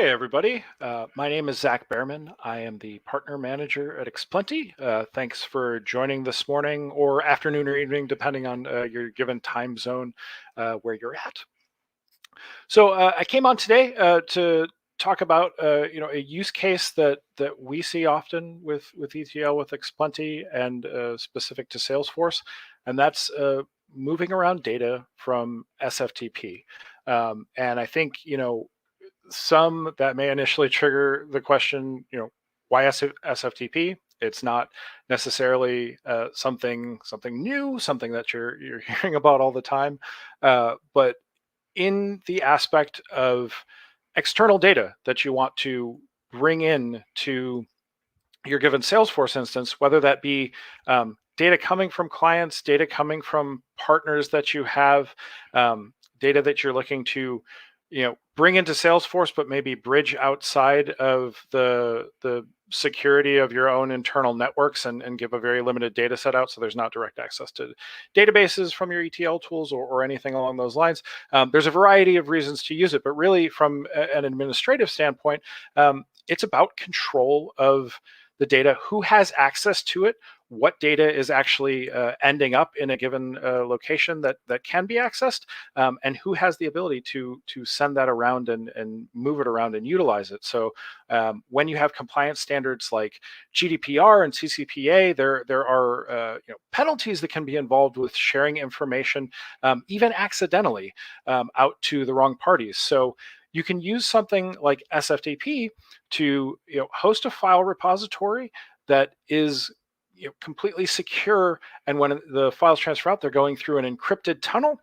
Hey everybody, my name is Zach Behrman. I am the partner manager at Xplenty. Thanks for joining this morning or afternoon or evening, depending on your given time zone where you're at. So I came on today to talk about a use case that we see often with ETL with Xplenty and specific to Salesforce, and that's moving around data from SFTP. And I think some that may initially trigger the question, why SFTP? It's not necessarily something new, something that you're hearing about all the time, but in the aspect of external data that you want to bring in to your given Salesforce instance, whether that be data coming from clients, data coming from partners that you have, data that you're looking to bring into Salesforce, but maybe bridge outside of the security of your own internal networks and give a very limited data set out so there's not direct access to databases from your ETL tools or anything along those lines. There's a variety of reasons to use it, but really from an administrative standpoint, it's about control of the data, who has access to it, what data is actually ending up in a given location that can be accessed, and who has the ability to send that around and move it around and utilize it. So when you have compliance standards like GDPR and CCPA, there are penalties that can be involved with sharing information, even accidentally, out to the wrong parties. So you can use something like SFTP to host a file repository that is completely secure, and when the files transfer out, they're going through an encrypted tunnel.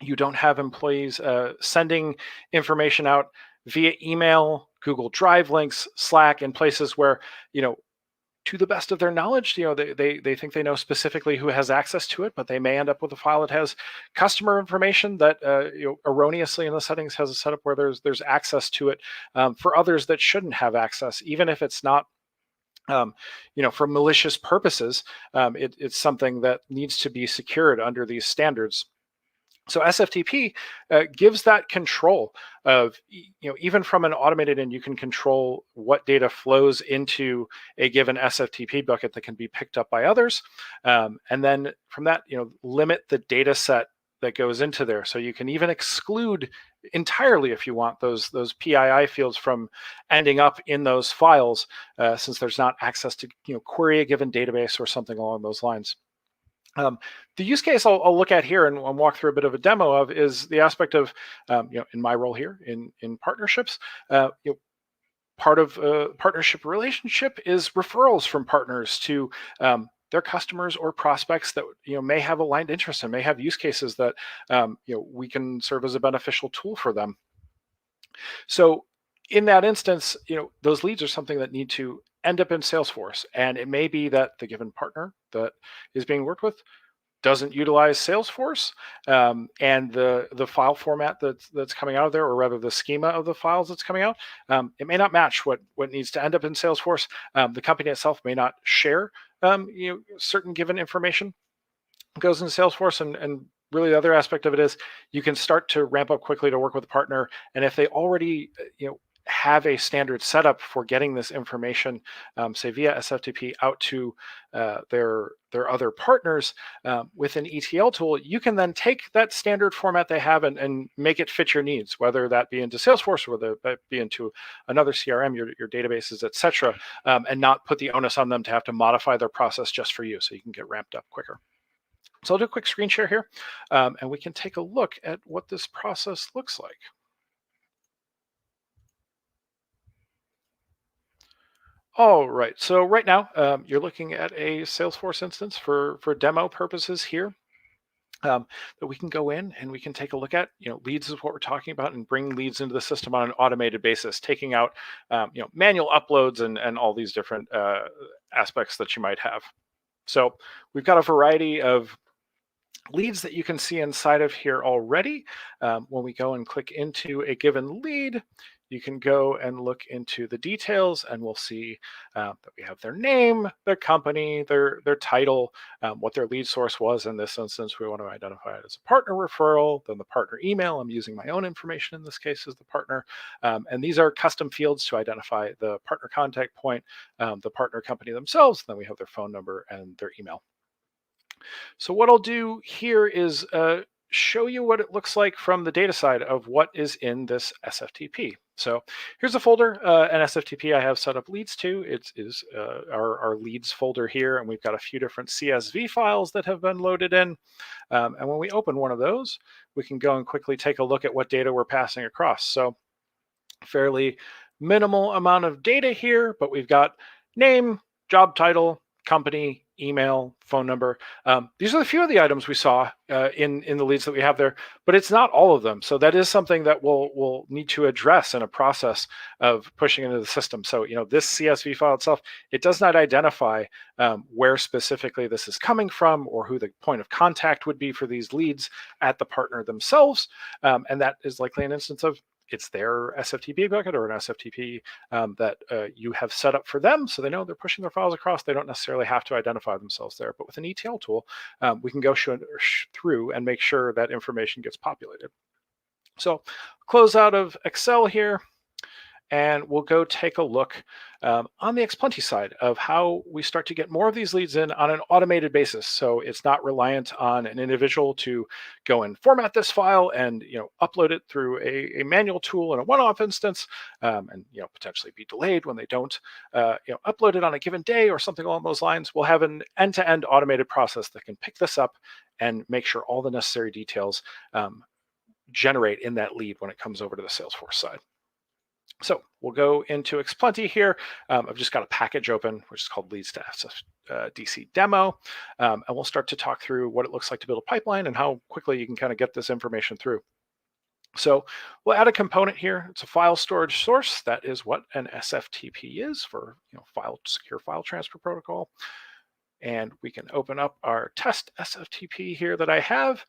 You don't have employees sending information out via email, Google Drive links, Slack, and places where to the best of their knowledge, they think they know specifically who has access to it, but they may end up with a file that has customer information that erroneously in the settings has a setup where there's access to it for others that shouldn't have access, even if it's not for malicious purposes. It's something that needs to be secured under these standards. So SFTP gives that control of, even from an automated end, you can control what data flows into a given SFTP bucket that can be picked up by others. And then from that, limit the data set that goes into there. So you can even exclude entirely, if you want, those PII fields from ending up in those files, since there's not access to query a given database or something along those lines. The use case I'll look at here and walk through a bit of a demo of is the aspect of, in my role here in partnerships, part of a partnership relationship is referrals from partners to their customers or prospects that may have aligned interests and may have use cases that we can serve as a beneficial tool for them. So in that instance, those leads are something that need to end up in Salesforce, and it may be that the given partner that is being worked with doesn't utilize Salesforce, and the file format that's coming out of there, or rather the schema of the files that's coming out, it may not match what needs to end up in Salesforce. The company itself may not share certain given information goes in Salesforce, and really the other aspect of it is you can start to ramp up quickly to work with a partner, and if they already have a standard setup for getting this information, say via SFTP, out to their other partners with an ETL tool, you can then take that standard format they have and make it fit your needs, whether that be into Salesforce or whether that be into another CRM, your databases, etc., and not put the onus on them to have to modify their process just for you, so you can get ramped up quicker. So I'll do a quick screen share here, and we can take a look at what this process looks like. All right, so right now you're looking at a Salesforce instance for demo purposes here, that we can go in and we can take a look at. Leads is what we're talking about, and bring leads into the system on an automated basis, taking out manual uploads and all these different aspects that you might have. So we've got a variety of leads that you can see inside of here already. When we go and click into a given lead, you can go and look into the details, and we'll see that we have their name, their company, their title, what their lead source was. In this instance, we want to identify it as a partner referral, then the partner email. I'm using my own information in this case as the partner. And these are custom fields to identify the partner contact point, the partner company themselves, then we have their phone number and their email. So what I'll do here is show you what it looks like from the data side of what is in this SFTP. So here's a folder, an SFTP I have set up leads to. It is our leads folder here, and we've got a few different CSV files that have been loaded in. And when we open one of those, we can go and quickly take a look at what data we're passing across. So fairly minimal amount of data here, but we've got name, job title, company, email, phone number. These are a few of the items we saw in the leads that we have there, but it's not all of them. So that is something that we'll need to address in a process of pushing into the system. So this CSV file itself, it does not identify where specifically this is coming from or who the point of contact would be for these leads at the partner themselves. And that is likely an instance of it's their SFTP bucket or an SFTP that you have set up for them, so they know they're pushing their files across. They don't necessarily have to identify themselves there. But with an ETL tool, we can go through and make sure that information gets populated. So close out of Excel here, and we'll go take a look on the Xplenty side of how we start to get more of these leads in on an automated basis. So it's not reliant on an individual to go and format this file and upload it through a manual tool in a one-off instance, and potentially be delayed when they don't upload it on a given day or something along those lines. We'll have an end-to-end automated process that can pick this up and make sure all the necessary details generate in that lead when it comes over to the Salesforce side. So we'll go into Xplenty here. I've just got a package open, which is called Leads to SFTP Demo. And we'll start to talk through what it looks like to build a pipeline and how quickly you can kind of get this information through. So we'll add a component here. It's a file storage source. That is what an SFTP is for secure file transfer protocol. And we can open up our test SFTP here that I have.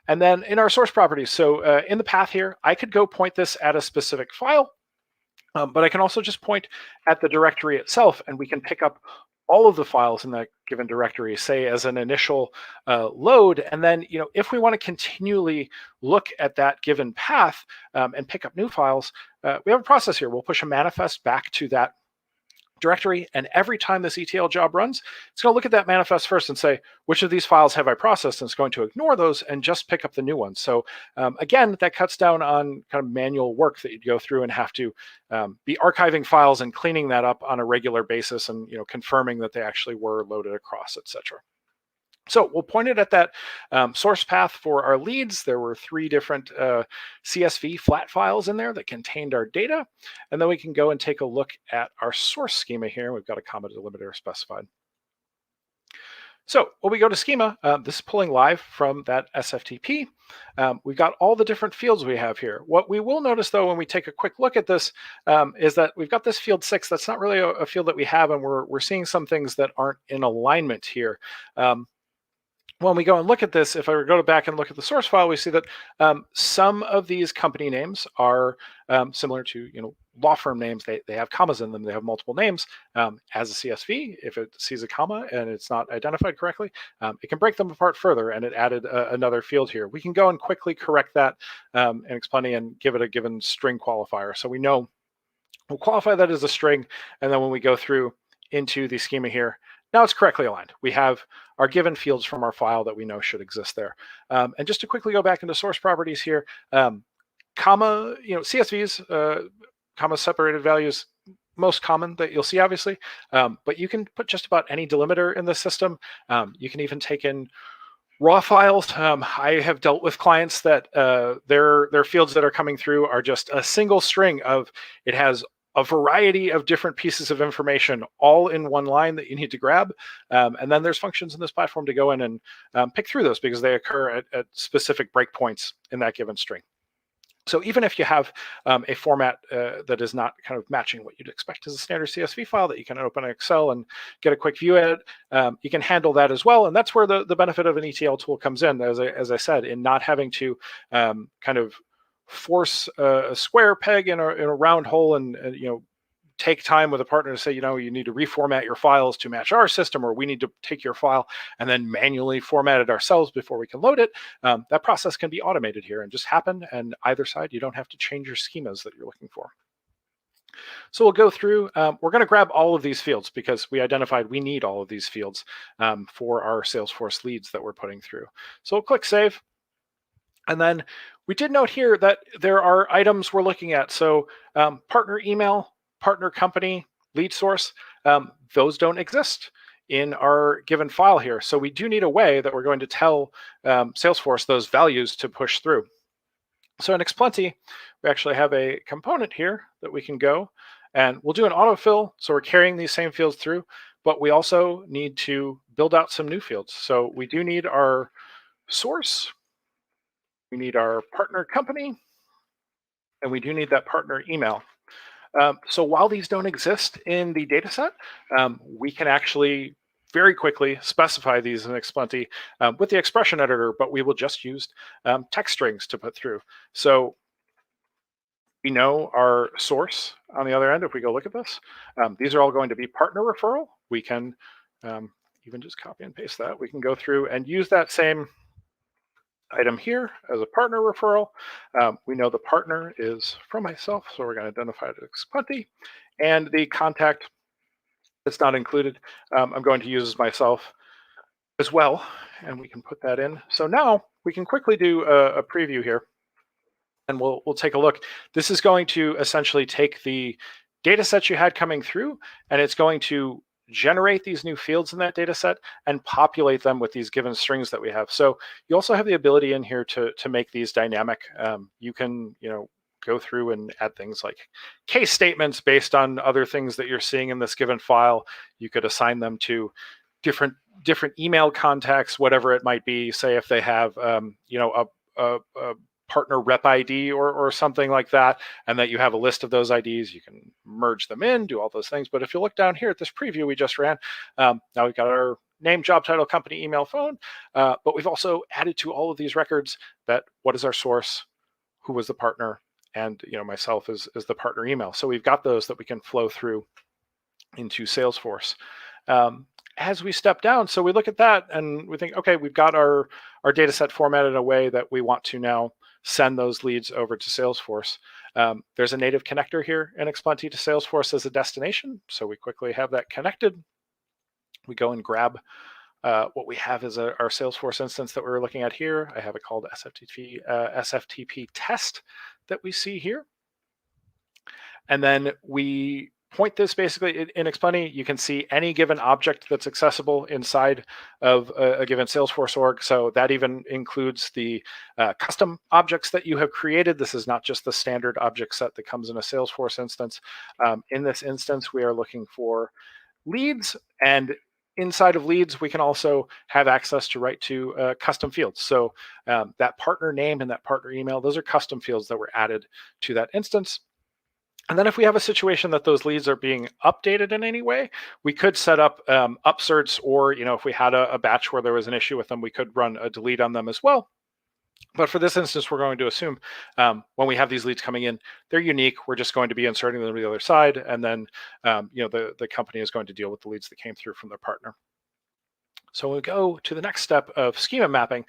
And then in our source properties, so in the path here, I could go point this at a specific file. But I can also just point at the directory itself, and we can pick up all of the files in that given directory, say as an initial load. And then, if we want to continually look at that given path and pick up new files, we have a process here. We'll push a manifest back to that directory, and every time this ETL job runs, it's going to look at that manifest first and say, which of these files have I processed? And it's going to ignore those and just pick up the new ones. So again, that cuts down on kind of manual work that you'd go through and have to be archiving files and cleaning that up on a regular basis and confirming that they actually were loaded across, etc. So we'll point it at that source path for our leads. There were 3 different CSV flat files in there that contained our data. And then we can go and take a look at our source schema here. We've got a comma delimiter specified. So when we go to schema, this is pulling live from that SFTP. We've got all the different fields we have here. What we will notice, though, when we take a quick look at this, is that we've got this field 6. That's not really a field that we have, and we're seeing some things that aren't in alignment here. When we go and look at this, if I were to go back and look at the source file, we see that some of these company names are similar to law firm names. They have commas in them. They have multiple names. As a CSV, if it sees a comma and it's not identified correctly, it can break them apart further, and it added another field here. We can go and quickly correct that in Xplenty and give it a given string qualifier. So we know we'll qualify that as a string, and then when we go through into the schema here, now it's correctly aligned. We have our given fields from our file that we know should exist there. And just to quickly go back into source properties here, comma, CSVs, comma separated values, most common that you'll see, obviously. But you can put just about any delimiter in the system. You can even take in raw files. I have dealt with clients that their fields that are coming through are just a single string of, it has a variety of different pieces of information all in one line that you need to grab. And then there's functions in this platform to go in and pick through those because they occur at specific breakpoints in that given string. So even if you have a format that is not kind of matching what you'd expect as a standard CSV file that you can open in Excel and get a quick view at it, you can handle that as well. And that's where the benefit of an ETL tool comes in, as I said, in not having to kind of force a square peg in a round hole and take time with a partner to say, you need to reformat your files to match our system, or we need to take your file and then manually format it ourselves before we can load it. That process can be automated here and just happen. And either side, you don't have to change your schemas that you're looking for. So we'll go through, we're going to grab all of these fields because we identified we need all of these fields for our Salesforce leads that we're putting through. So we'll click save. And then we did note here that there are items we're looking at. So partner email, partner company, lead source, those don't exist in our given file here. So we do need a way that we're going to tell Salesforce those values to push through. So in Xplenty, we actually have a component here that we can go and we'll do an autofill. So we're carrying these same fields through, but we also need to build out some new fields. So we do need our source, we need our partner company, and we do need that partner email. So while these don't exist in the data set, we can actually very quickly specify these in Xplenty with the expression editor, but we will just use text strings to put through. So we know our source on the other end. If we go look at this, these are all going to be partner referral. We can even just copy and paste that. We can go through and use that same item here as a partner referral. We know the partner is from myself, so we're going to identify it as Xplenty. And the contact that's not included, I'm going to use as myself as well, and we can put that in. So now we can quickly do a preview here, and we'll take a look. This is going to essentially take the data sets you had coming through, and it's going to generate these new fields in that data set and populate them with these given strings that we have. So you also have the ability in here to make these dynamic. You can, go through and add things like case statements based on other things that you're seeing in this given file. You could assign them to different email contacts, whatever it might be. Say if they have, a partner rep ID or something like that, and that you have a list of those IDs, you can merge them in, do all those things. But if you look down here at this preview we just ran, now we've got our name, job title, company, email, phone, but we've also added to all of these records that what is our source, who was the partner, and myself is the partner email. So we've got those that we can flow through into Salesforce. As we step down, so we look at that and we think, okay, we've got our data set formatted in a way that we want to now send those leads over to Salesforce. There's a native connector here in Xplenty to Salesforce as a destination. So we quickly have that connected. We go and grab what we have is our Salesforce instance that we're looking at here. I have it called SFTP test that we see here. And then we point this basically in Xplenty. You can see any given object that's accessible inside of a given Salesforce org. So that even includes the custom objects that you have created. This is not just the standard object set that comes in a Salesforce instance. In this instance, we are looking for leads, and inside of leads, we can also have access to write to custom fields. So that partner name and that partner email, those are custom fields that were added to that instance. And then if we have a situation that those leads are being updated in any way, we could set up upserts, or if we had a batch where there was an issue with them, we could run a delete on them as well. But for this instance, we're going to assume when we have these leads coming in, they're unique. We're just going to be inserting them to the other side, and then the company is going to deal with the leads that came through from their partner. So when we go to the next step of schema mapping,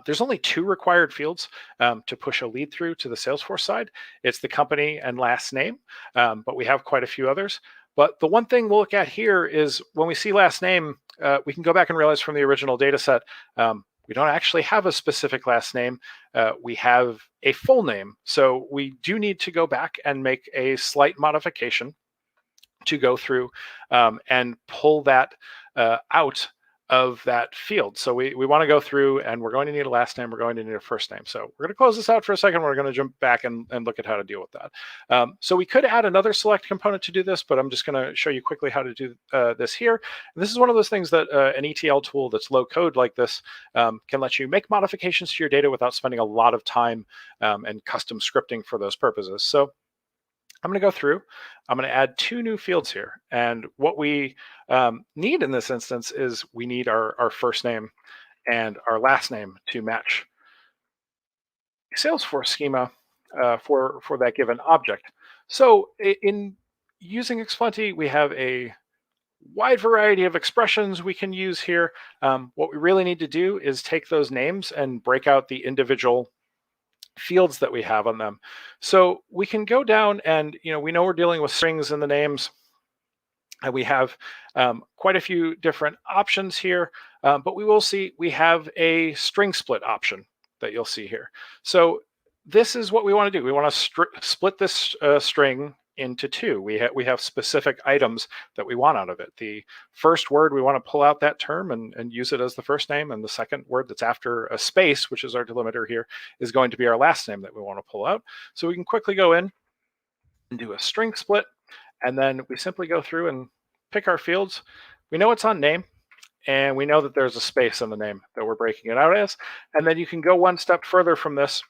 there's only 2 required fields to push a lead through to the Salesforce side. It's the company and last name, but we have quite a few others. But the one thing we'll look at here is when we see last name, we can go back and realize from the original data set, we don't actually have a specific last name. We have a full name. So we do need to go back and make a slight modification to go through and pull that out of that field. So we want to go through, and we're going to need a last name, we're going to need a first name. So we're going to close this out for a second. We're going to jump back and look at how to deal with that. So we could add another select component to do this, but I'm just going to show you quickly how to do this here. And this is one of those things that an ETL tool that's low code like this can let you make modifications to your data without spending a lot of time and custom scripting for those purposes. So I'm going to go through, I'm going to add 2 new fields here. And what we need in this instance is we need our first name and our last name to match Salesforce schema for that given object. So in using Xplenty, we have a wide variety of expressions we can use here. What we really need to do is take those names and break out the individual fields that we have on them. So we can go down and, we know we're dealing with strings in the names, and we have quite a few different options here, but we will see we have a string split option that you'll see here. So this is what we want to do. We want to split this string into two. We have specific items that we want out of it. The first word, we want to pull out that term and use it as the first name, and the second word that's after a space, which is our delimiter here, is going to be our last name that we want to pull out. So we can quickly go in and do a string split, and then we simply go through and pick our fields. We know it's on name, and we know that there's a space in the name that we're breaking it out as. And then you can go one step further from this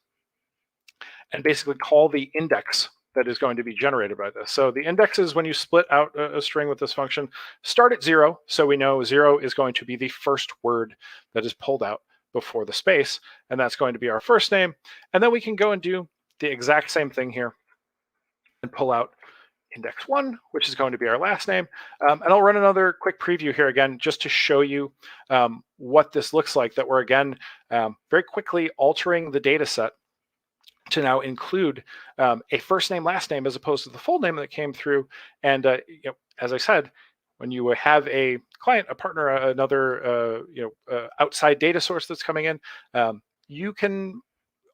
and basically call the index that is going to be generated by this. So the index is when you split out a string with this function, start at 0. So we know 0 is going to be the first word that is pulled out before the space, and that's going to be our first name. And then we can go and do the exact same thing here and pull out index 1, which is going to be our last name. And I'll run another quick preview here again, just to show you what this looks like, that we're again very quickly altering the data set to now include a first name, last name, as opposed to the full name that came through. And as I said, when you have a client, a partner, another outside data source that's coming in, you can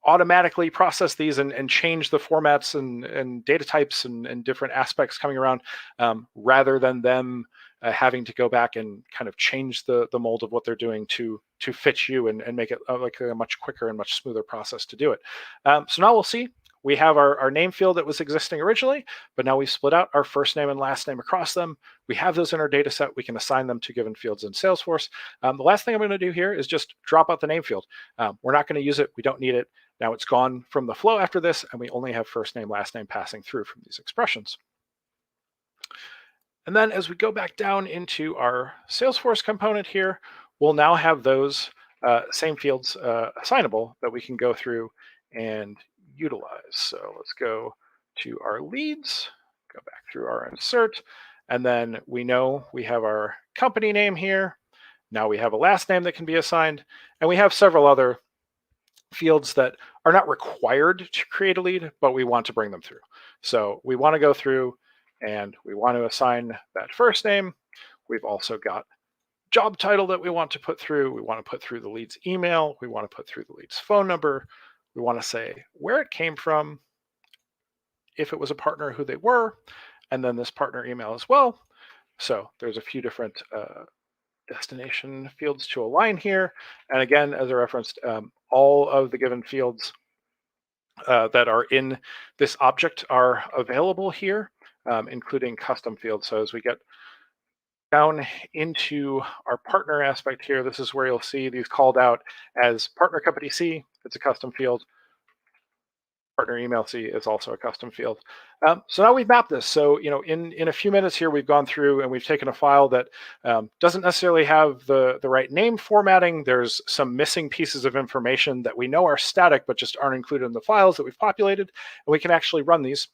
automatically process these and change the formats and data types and different aspects coming around, rather than them having to go back and kind of change the mold of what they're doing to fit you and make it like a much quicker and much smoother process to do it. So now we'll see. We have our name field that was existing originally, but now we've split out our first name and last name across them. We have those in our data set. We can assign them to given fields in Salesforce. The last thing I'm going to do here is just drop out the name field. We're not going to use it. We don't need it. Now it's gone from the flow after this, and we only have first name, last name passing through from these expressions. And then as we go back down into our Salesforce component here, we'll now have those same fields assignable that we can go through and utilize. So let's go to our leads, go back through our insert, and then we know we have our company name here. Now we have a last name that can be assigned, and we have several other fields that are not required to create a lead, but we want to bring them through. So we want to go through and we want to assign that first name. We've also got job title that we want to put through. We want to put through the lead's email. We want to put through the lead's phone number. We want to say where it came from, if it was a partner, who they were, and then this partner email as well. So there's a few different destination fields to align here. And again, as I referenced, all of the given fields that are in this object are available here, including custom fields. So as we get down into our partner aspect here, this is where you'll see these called out as partner company C. It's a custom field. Partner email C is also a custom field. So now we've mapped this. So in a few minutes here, we've gone through and we've taken a file that doesn't necessarily have the right name formatting. There's some missing pieces of information that we know are static, but just aren't included in the files that we've populated. And we can actually run these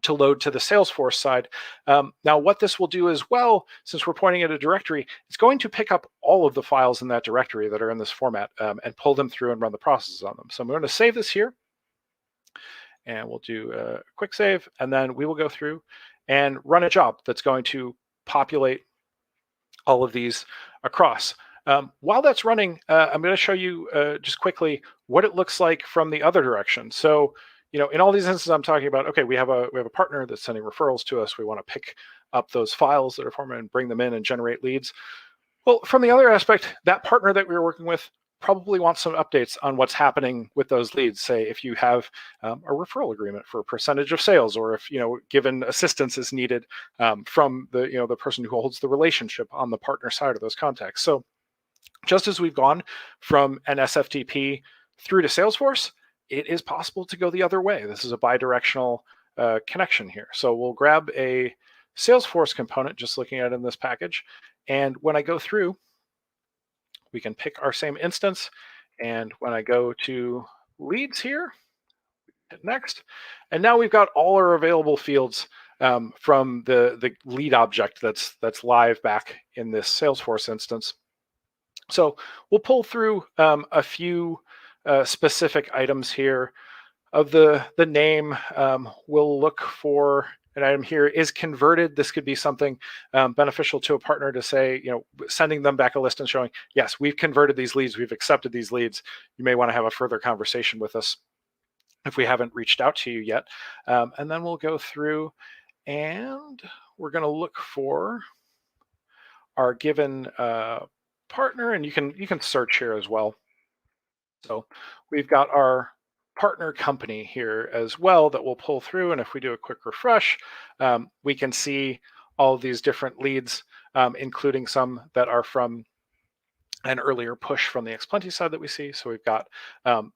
to load to the Salesforce side. Now, what this will do as well, since we're pointing at a directory, it's going to pick up all of the files in that directory that are in this format and pull them through and run the processes on them. So I'm going to save this here. And we'll do a quick save, and then we will go through and run a job that's going to populate all of these across. While that's running, I'm going to show you just quickly what it looks like from the other direction. So, in all these instances, I'm talking about, okay, we have a partner that's sending referrals to us. We want to pick up those files that are formatted and bring them in and generate leads. Well, from the other aspect, that partner that we were working with probably want some updates on what's happening with those leads. Say if you have a referral agreement for a percentage of sales, or if given assistance is needed from the person who holds the relationship on the partner side of those contacts. So just as we've gone from an SFTP through to Salesforce, it is possible to go the other way. This is a bidirectional connection here. So we'll grab a Salesforce component, just looking at it in this package, and when I go through, we can pick our same instance. And when I go to leads here, Hit next. And now we've got all our available fields from the lead object that's live back in this Salesforce instance. So we'll pull through a few specific items here. Of the name, we'll look for an item here is converted. This could be something beneficial to a partner to say, sending them back a list and showing, yes, we've converted these leads, we've accepted these leads. You may want to have a further conversation with us if we haven't reached out to you yet. And then we'll go through and we're going to look for our given partner, and you can search here as well. So we've got our partner company here as well that we'll pull through. And if we do a quick refresh, we can see all of these different leads, including some that are from an earlier push from the Xplenty side that we see. So we've got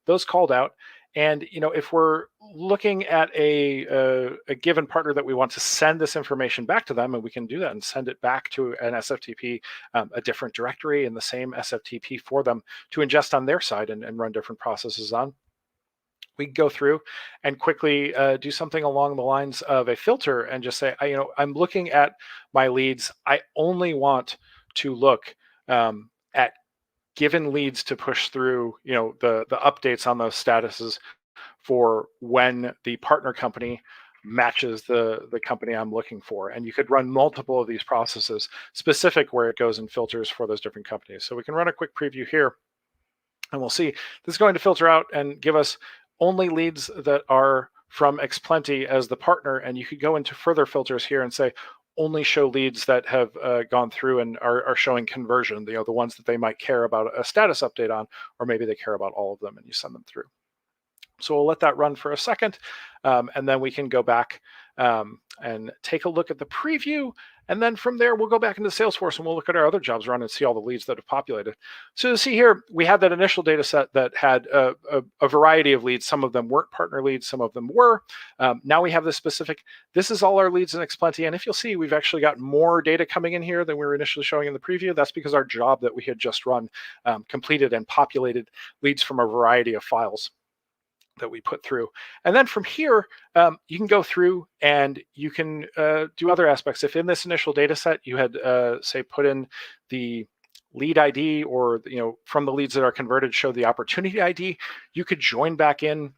those called out. And if we're looking at a given partner that we want to send this information back to them, and we can do that and send it back to an SFTP, a different directory in the same SFTP for them to ingest on their side and run different processes on. We can go through and quickly do something along the lines of a filter and just say, I'm looking at my leads. I only want to look at given leads to push through, the updates on those statuses for when the partner company matches the company I'm looking for. And you could run multiple of these processes specific where it goes and filters for those different companies. So we can run a quick preview here and we'll see this is going to filter out and give us only leads that are from Xplenty as the partner. And you could go into further filters here and say, only show leads that have gone through and are showing conversion, the ones that they might care about a status update on, or maybe they care about all of them and you send them through. So we'll let that run for a second, and then we can go back and take a look at the preview. And then from there, we'll go back into Salesforce and we'll look at our other jobs run and see all the leads that have populated. So you see here, we had that initial data set that had a variety of leads. Some of them weren't partner leads, some of them were. Now we have this specific, this is all our leads in Xplenty. And if you'll see, we've actually got more data coming in here than we were initially showing in the preview. That's because our job that we had just run completed and populated leads from a variety of files that we put through. And then from here, you can go through and you can do other aspects. If in this initial data set, you had, say, put in the lead ID or, from the leads that are converted, show the opportunity ID, you could join back in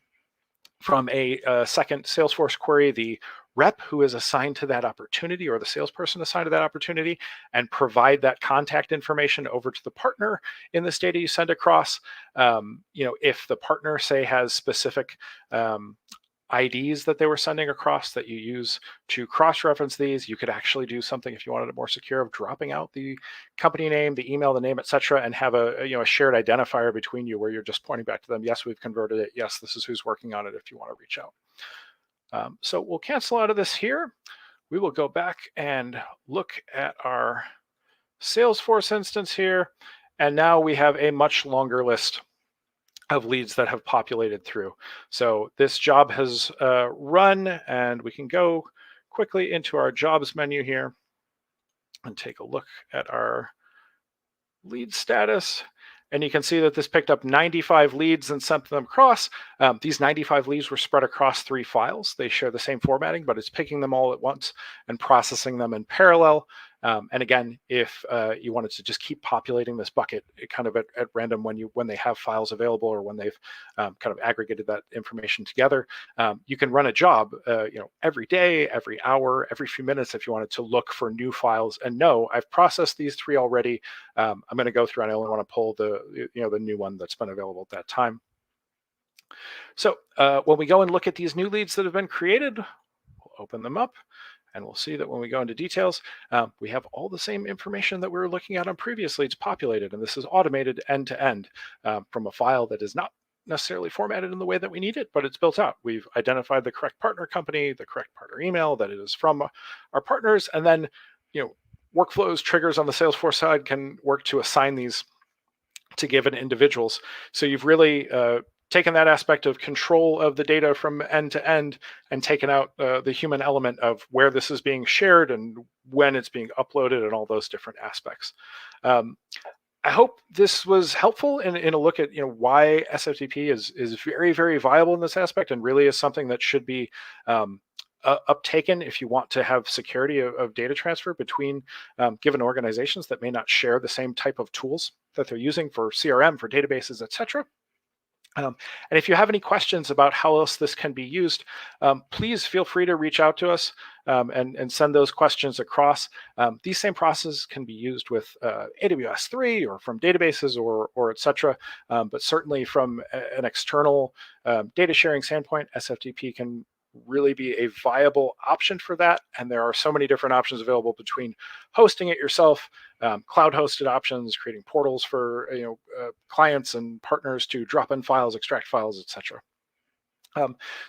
from a second Salesforce query, the rep who is assigned to that opportunity or the salesperson assigned to that opportunity, and provide that contact information over to the partner in this data you send across. If the partner, say, has specific IDs that they were sending across that you use to cross-reference these, you could actually do something if you wanted it more secure of dropping out the company name, the email, the name, etc., and have a shared identifier between you where you're just pointing back to them. Yes, we've converted it. Yes, this is who's working on it if you want to reach out. So we'll cancel out of this here. We will go back and look at our Salesforce instance here. And now we have a much longer list of leads that have populated through. So this job has run, and we can go quickly into our jobs menu here and take a look at our lead status. And you can see that this picked up 95 leads and sent them across. These 95 leads were spread across 3 files. They share the same formatting, but it's picking them all at once and processing them in parallel. And again, if you wanted to just keep populating this bucket kind of at random when they have files available or when they've kind of aggregated that information together, you can run a job every day, every hour, every few minutes if you wanted to look for new files and know I've processed these 3 already. I'm going to go through and I only want to pull the new one that's been available at that time. So when we go and look at these new leads that have been created, we'll open them up. And we'll see that when we go into details, we have all the same information that we were looking at on previous leads populated. And this is automated end-to-end from a file that is not necessarily formatted in the way that we need it, but it's built out. We've identified the correct partner company, the correct partner email that it is from our partners. And then, workflows, triggers on the Salesforce side can work to assign these to given individuals. So you've really taken that aspect of control of the data from end to end and taken out the human element of where this is being shared and when it's being uploaded and all those different aspects. I hope this was helpful in a look at why SFTP is very, very viable in this aspect, and really is something that should be uptaken if you want to have security of data transfer between given organizations that may not share the same type of tools that they're using for CRM, for databases, etc. And if you have any questions about how else this can be used, please feel free to reach out to us and send those questions across. These same processes can be used with AWS 3 or from databases or et cetera. But certainly from an external data sharing standpoint, SFTP can really be a viable option for that. And there are so many different options available between hosting it yourself, cloud hosted options, creating portals for clients and partners to drop in files, extract files, etc.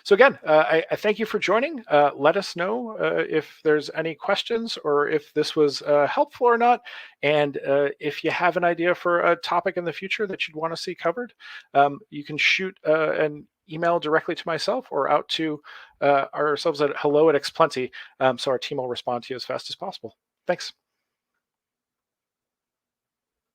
So again, I thank you for joining. Let us know if there's any questions or if this was helpful or not. And if you have an idea for a topic in the future that you'd want to see covered, you can shoot an email directly to myself or out to ourselves at hello@Xplenty. So our team will respond to you as fast as possible. Thanks.